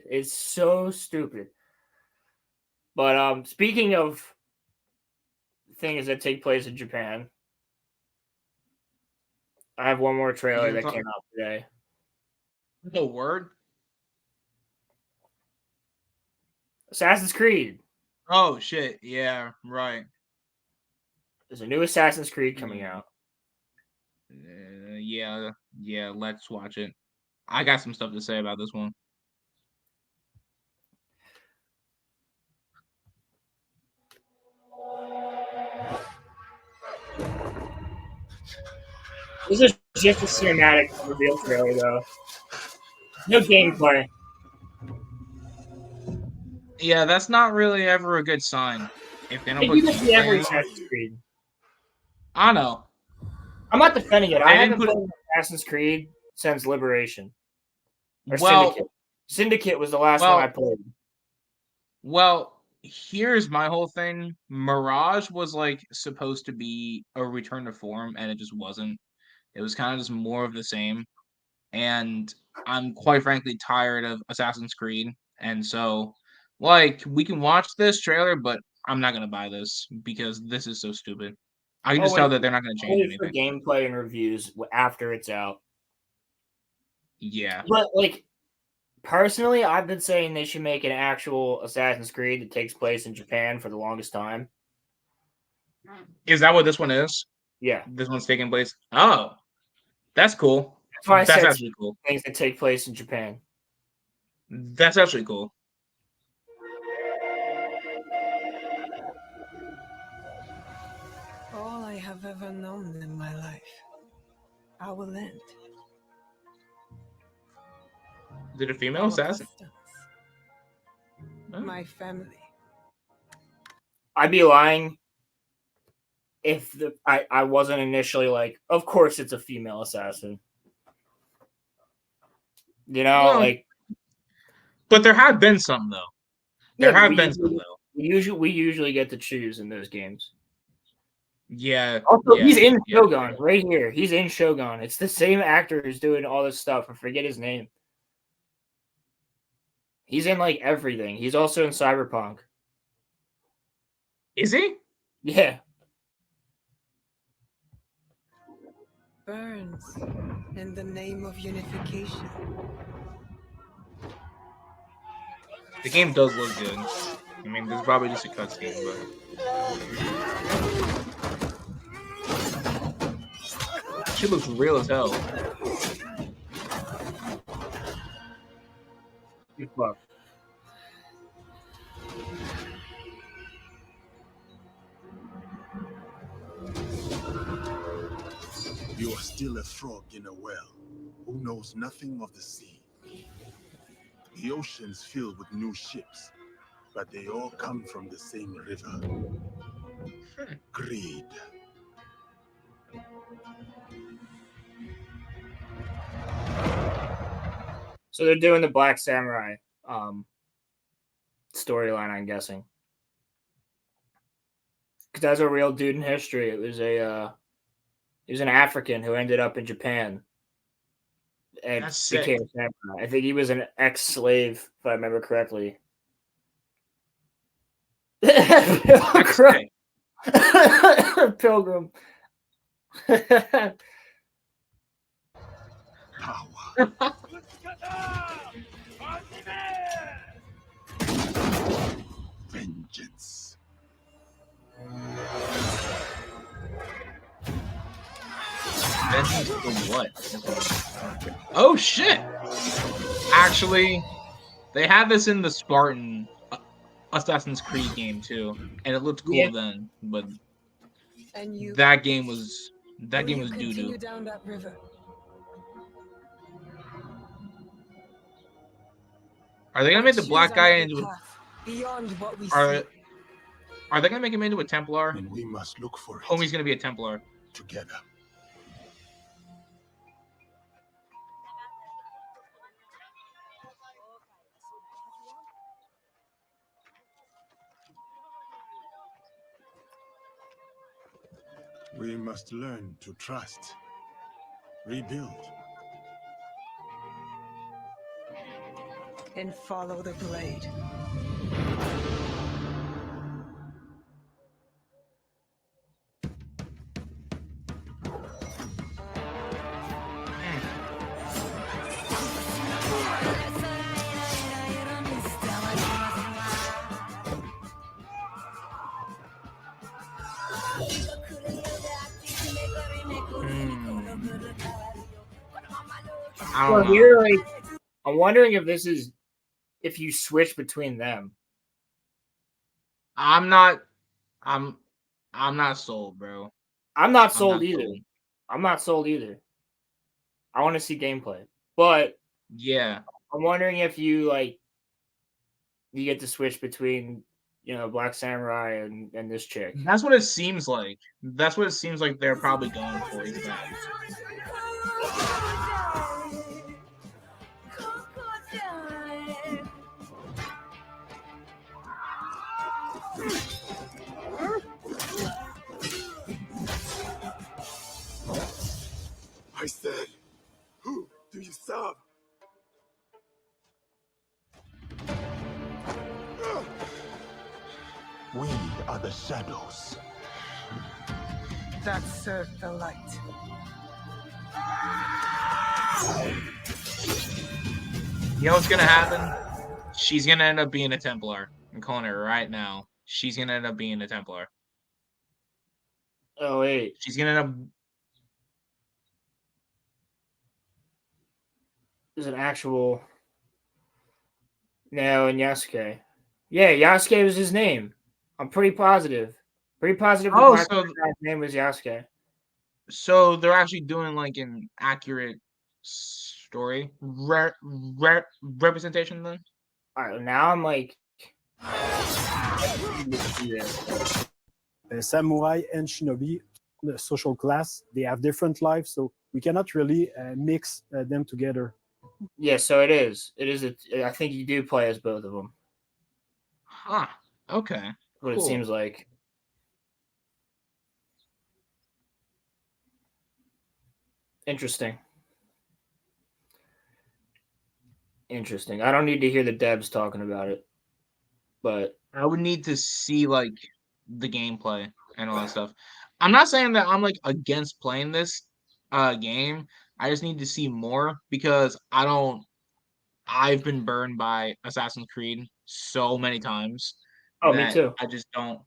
It's so stupid. But speaking of things that take place in Japan, I have one more trailer that came out today. The word? Assassin's Creed. Oh shit! Yeah, right. There's a new Assassin's Creed coming out. Yeah. Let's watch it. I got some stuff to say about this one. This is just a cinematic reveal trailer, though. No gameplay. Yeah, that's not really ever a good sign. If they don't You put can see every gameplay in. Assassin's Creed. I know. I'm not defending it. I haven't put played Assassin's Creed since Liberation. Or well, Syndicate. Syndicate was the last one I played. Well, here's my whole thing. Mirage was like supposed to be a return to form, and it just wasn't. It was kind of just more of the same. And I'm quite frankly tired of Assassin's Creed. And so, like, we can watch this trailer, but I'm not gonna buy this because this is so stupid. I can just tell that they're not gonna change anything. For gameplay and reviews after it's out. Yeah. But like personally, I've been saying they should make an actual Assassin's Creed that takes place in Japan for the longest time. Is that what this one is? Yeah. This one's taking place. Oh, that's cool. That's actually cool. Things that take place in Japan. That's actually cool. All I have ever known in my life, I will end. Is it a female assassin? My family. I'd be lying if I wasn't initially like, of course it's a female assassin. You know, like. But there have been some though. There have been some though. We usually get to choose in those games. Yeah. Also, he's in Shogun right here. He's in Shogun. It's the same actor who's doing all this stuff. I forget his name. He's in like everything. He's also in Cyberpunk. Is he? Yeah. Burns in the name of unification. The game does look good. I mean, this is probably just a cutscene, but she looks real as hell. You are still a frog in a well, who knows nothing of the sea. The ocean's filled with new ships, but they all come from the same river. Greed. So they're doing the Black Samurai storyline, I'm guessing. Because that's a real dude in history. It was he was an African who ended up in Japan and became a samurai. I think he was an ex-slave, if I remember correctly. Pilgrim. Power. Vengeance. Vengeance for what? Oh shit! Actually, they had this in the Spartan Assassin's Creed game too, and it looked cool then. But that game was doo doo. Down that river. Are they gonna make the black guy into? Beyond what we Are they gonna make him into a Templar? And we must look for it. Homie's gonna be a Templar together. We must learn to trust, rebuild. and follow the blade. I don't know. Here, like, I'm wondering if you switch between them. I'm not sold, bro. I'm not sold either. I'm not sold either. I want to see gameplay, but yeah, I'm wondering if you get to switch between Black Samurai and this chick. that's what it seems like. That's what it seems like they're probably going for. Is that? I said, who do you serve? We are the shadows that serve the light. You know what's gonna happen? She's gonna end up being a Templar. I'm calling it right now. She's gonna end up being a Templar. Oh wait, she's gonna end up. There's an actual. No, and Yasuke. Yeah, Yasuke was his name. I'm pretty positive. Oh, Black so guy's name was Yasuke. So they're actually doing like an accurate story representation then. All right, now I'm like. Samurai and shinobi, the social class, they have different lives, so we cannot really mix them together. Yeah, so it is. I think you do play as both of them. Huh. Okay. What cool. It seems like. Interesting. I don't need to hear the devs talking about it, but I would need to see like the gameplay and all that stuff. I'm not saying that I'm like against playing this game. I just need to see more because I've been burned by Assassin's Creed so many times. Oh, me too. I just don't.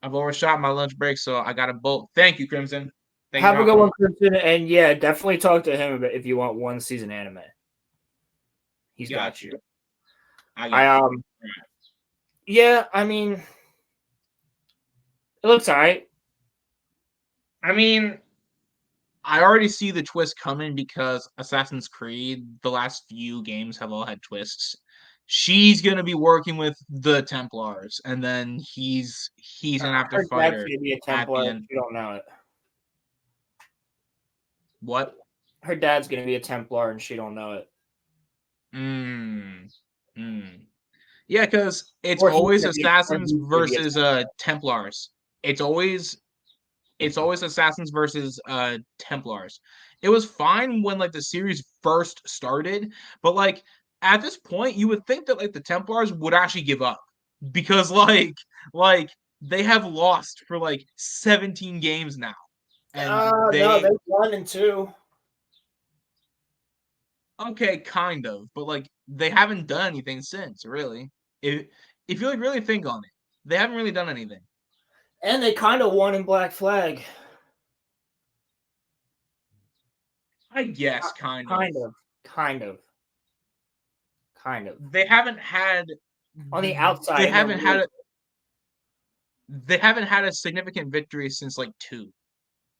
I've overshot my lunch break, so I got to bolt. Thank you, Crimson. Have a good one, Crimson, and yeah, definitely talk to him about if you want one season anime. He's got you. Yeah, I mean, it looks alright. I mean, I already see the twist coming because Assassin's Creed, the last few games have all had twists. She's gonna be working with the Templars, and then he's gonna have to fight her. Gonna be a Templar. You don't know it. What? Her dad's gonna be a Templar, and she don't know it. Yeah, because it's always Assassins versus Templars. It's always Assassins versus Templars. It was fine when like the series first started, but like at this point, you would think that like the Templars would actually give up because like they have lost for like 17 games now, and no, they've won in 2. Okay, kind of, but like they haven't done anything since, really. If you like really think on it, they haven't really done anything. And they kind of won in Black Flag. I guess, kind of. They haven't had on the outside. They haven't had a significant victory since like 2.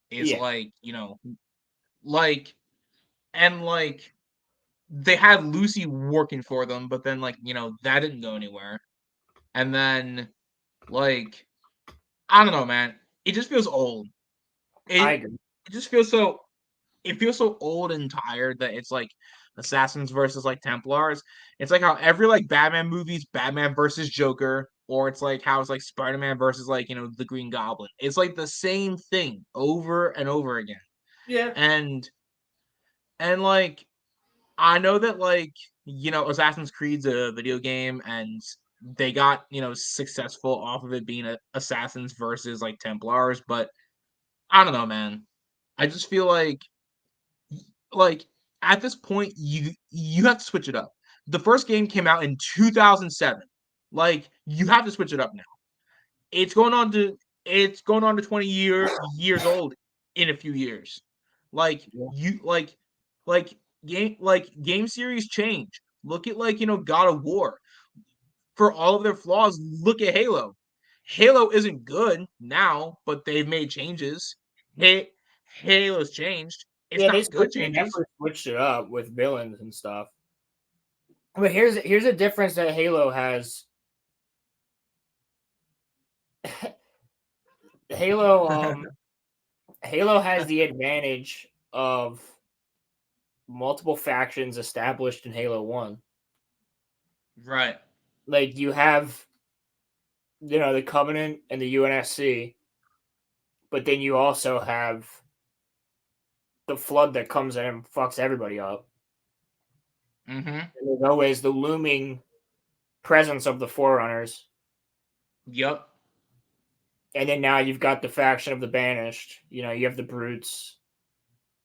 It's like, and like they had Lucy working for them, but then like, that didn't go anywhere. And then like I don't know, man. It just feels old. I agree. It just feels so old and tired that it's like Assassins versus like Templars. It's like how every like Batman movies, Batman versus Joker, or it's like how it's like Spider-Man versus like, the Green Goblin. It's like the same thing over and over again. Yeah. And like I know that, like, Assassin's Creed's a video game, and they got, successful off of it being Assassins versus, like, Templars, but I don't know, man. I just feel like, at this point, you have to switch it up. The first game came out in 2007. Like, you have to switch it up now. It's going on to 20 years old in a few years. Like Yeah. like game series change. Look at God of War. For all of their flaws, look at Halo. Halo isn't good now, but they've made changes. Halo's changed. It's Yeah, not good they changes. never switched it up with villains and stuff. But here's a difference that Halo has. Halo has the advantage of multiple factions established in Halo 1. Right. Like you have the Covenant and the UNSC, but then you also have the Flood that comes in and fucks everybody up. Mm-hmm. And there's always the looming presence of the Forerunners. Yep. And then now you've got the faction of the Banished. You have the Brutes.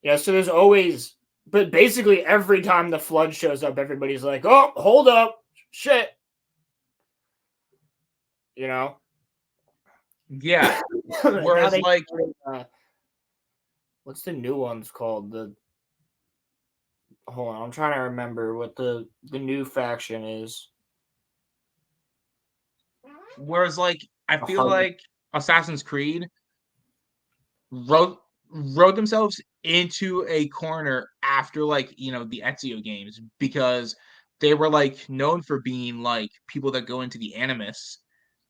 So there's always, but basically every time the Flood shows up, everybody's like, "Oh, hold up, shit." Yeah. Whereas what's the new ones called? Hold on, I'm trying to remember what the new faction is. Whereas, I feel like Assassin's Creed wrote themselves into a corner after the Ezio games, because they were known for being people that go into the Animus,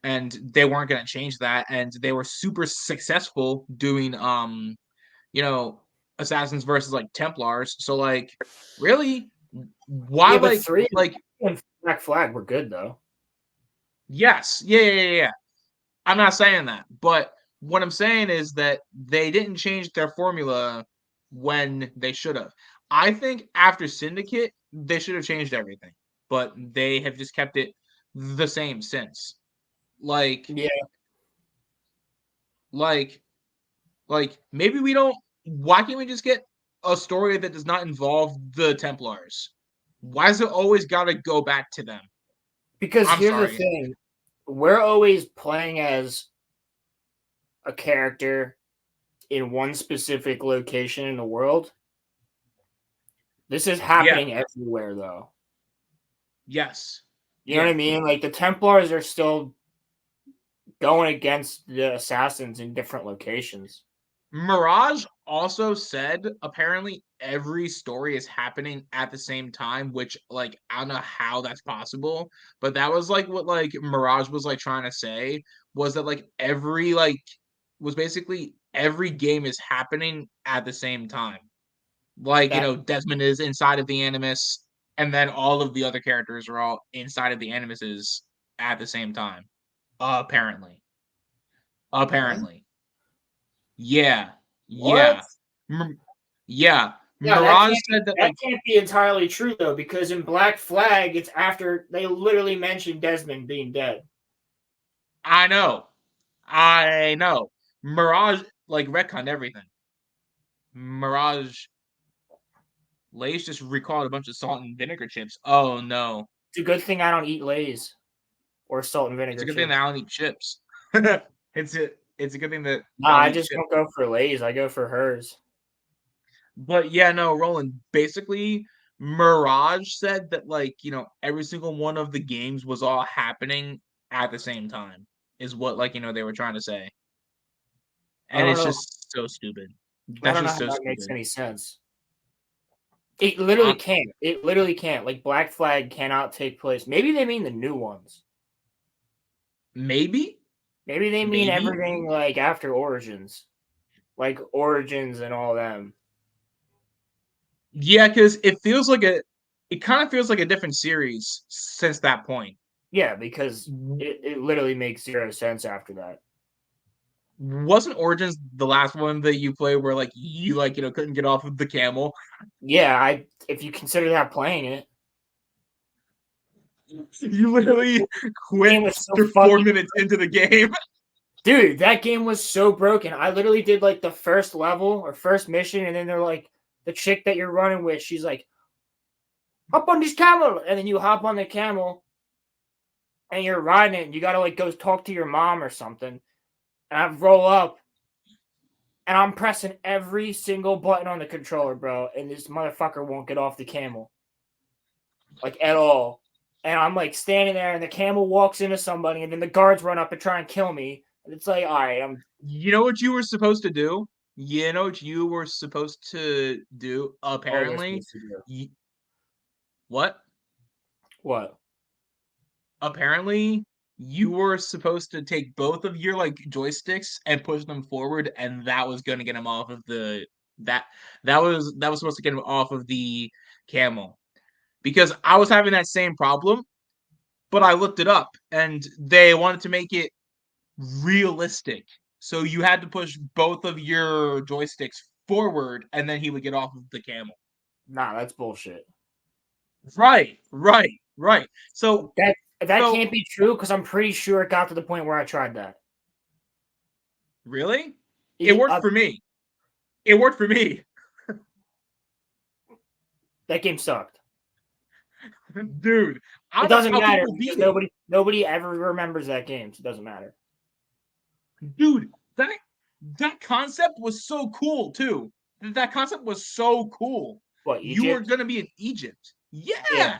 and they weren't going to change that, and they were super successful doing Assassins versus Templars. So really, why three and Black Flag were good though. Yes, yeah. I'm not saying that, but what I'm saying is that they didn't change their formula when they should have. I think after Syndicate, they should have changed everything, but they have just kept it the same since. Yeah. Maybe we don't. Why can't we just get a story that does not involve the Templars? Why does it always got to go back to them? Because here's the thing. We're always playing as a character in one specific location in the world. This is happening everywhere, though. Yes. You know what I mean? Like, the Templars are still going against the Assassins in different locations. Mirage also said apparently every story is happening at the same time, which I don't know how that's possible, but that was what Mirage was trying to say, was that every was basically every game is happening at the same time. Desmond is inside of the Animus, and then all of the other characters are all inside of the Animuses at the same time. Apparently. Yeah. What? Yeah. Mirage said that can't be entirely true though, because in Black Flag, it's after they literally mentioned Desmond being dead. I know. Mirage retconned everything. Mirage Lay's just recalled a bunch of salt and vinegar chips. Oh no. It's a good thing I don't eat Lay's or salt and vinegar. It's a good thing that I don't eat chips. It's a good thing that I just don't go for Lay's. I go for hers. But yeah, no, Roland, basically Mirage said that every single one of the games was all happening at the same time, is what they were trying to say. And it's just so stupid. That's just so stupid. That makes any sense. It literally can't. It literally can't. Like, Black Flag cannot take place. Maybe they mean the new ones. Maybe they mean everything after Origins. Like Origins and all them. Yeah, because it kind of feels like a different series since that point. Yeah, because it literally makes zero sense after that. Wasn't Origins the last one that you played where like you couldn't get off of the camel? Yeah, if you consider that playing it. You literally quit So 4 minutes into the game. Dude, that game was so broken. I literally did like the first level or first mission, and then they're like, the chick that you're running with, she's like, hop on this camel, and then you hop on the camel, and you're riding it, and you gotta like go talk to your mom or something. And I roll up, and I'm pressing every single button on the controller, bro, and this motherfucker won't get off the camel, like at all. And I'm like standing there, and the camel walks into somebody, and then the guards run up and try and kill me. And it's like, all right, You know what you were supposed to do? You know what you were supposed to do? Apparently, what? What? Apparently, you were supposed to take both of your like joysticks and push them forward, and that was going to get him off of the that was supposed to get him off of the camel. Because I was having that same problem, but I looked it up, and they wanted to make it realistic. So you had to push both of your joysticks forward, and then he would get off of the camel. Nah, that's bullshit. Right. So that can't be true because I'm pretty sure it got to the point where I tried that. Really? It worked for me. It worked for me. That game sucked. Dude, it doesn't matter because nobody ever remembers that game, so it doesn't matter. Dude, that concept was so cool too. That concept was so cool. What, Egypt? You were gonna be in Egypt. Yeah.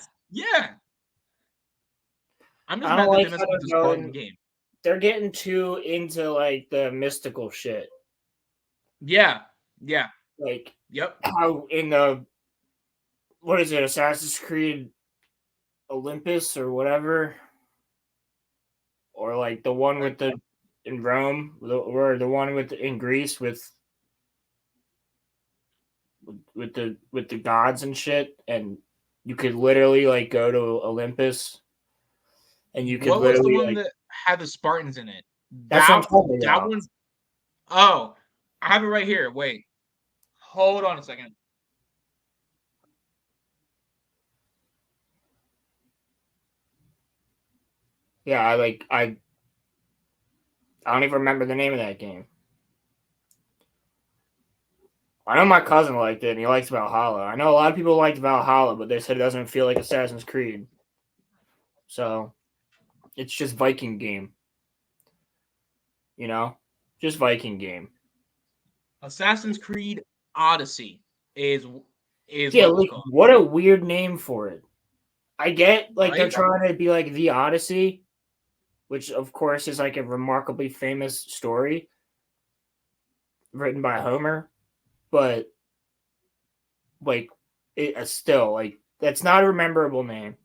I'm just mad that they messed up the Spartan game. They're getting too into like the mystical shit. Yeah. Like, yep. How in the what is it, Assassin's Creed Olympus or whatever, or like the one with the in Rome, or the one with in Greece with the gods and shit, and you could literally like go to Olympus, and you could. What was the one that had the Spartans in it? That's what I'm talking about. That one. Oh, I have it right here. Wait, hold on a second. Yeah, I don't even remember the name of that game. I know my cousin liked it, and he likes Valhalla. I know a lot of people liked Valhalla, but they said it doesn't feel like Assassin's Creed. So, it's just Viking game. You know? Just Viking game. Assassin's Creed Odyssey is yeah, like, what a weird name for it. I get, like, they're trying to be like the Odyssey, which, of course, is like a remarkably famous story written by Homer. But, like, it's still, like, that's not a memorable name.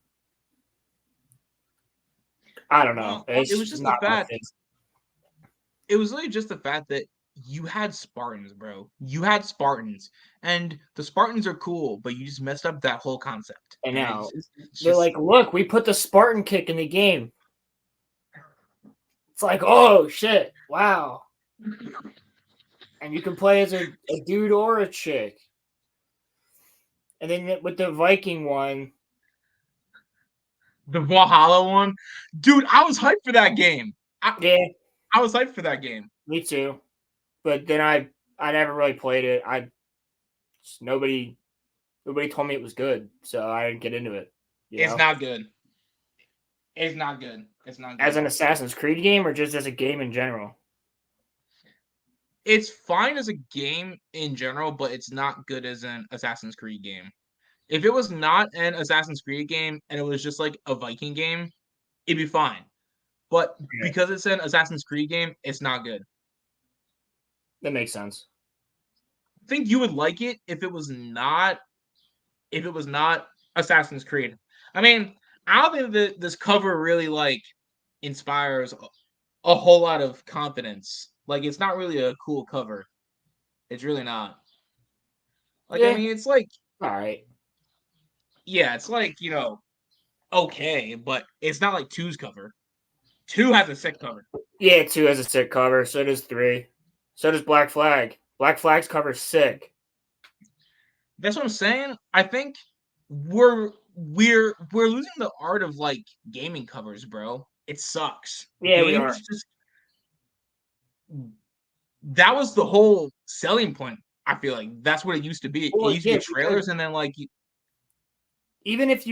I don't know. Well, it was just the fact. It was really just the fact that you had Spartans, bro. You had Spartans. And the Spartans are cool, but you just messed up that whole concept. I know. They're like, look, we put the Spartan kick in the game. It's like, oh, shit. Wow. And you can play as a dude or a chick. And then with the Viking one. The Valhalla one? Dude, I was hyped for that game. I was hyped for that game. Me too. But then I never really played it. Nobody told me it was good, so I didn't get into it. It's not good. It's not good. It's not good. As an Assassin's Creed game or just as a game in general? It's fine as a game in general, but it's not good as an Assassin's Creed game. If it was not an Assassin's Creed game and it was just like a Viking game, it'd be fine. But because it's an Assassin's Creed game, it's not good. That makes sense. I think you would like it if it was not Assassin's Creed. I mean, I don't think that this cover really like inspires a whole lot of confidence. Like, it's not really a cool cover. It's really not. Like, I mean, it's like, all right. Yeah, it's like, okay, but it's not like 2's cover. 2 has a sick cover. Yeah, 2 has a sick cover. So does 3. So does Black Flag. Black Flag's cover's sick. That's what I'm saying. I think we're losing the art of like gaming covers, bro. It sucks. Yeah, we Games are. just that was the whole selling point. I feel like that's what it used to be. Well, It used to yeah, be trailers, and then like even if you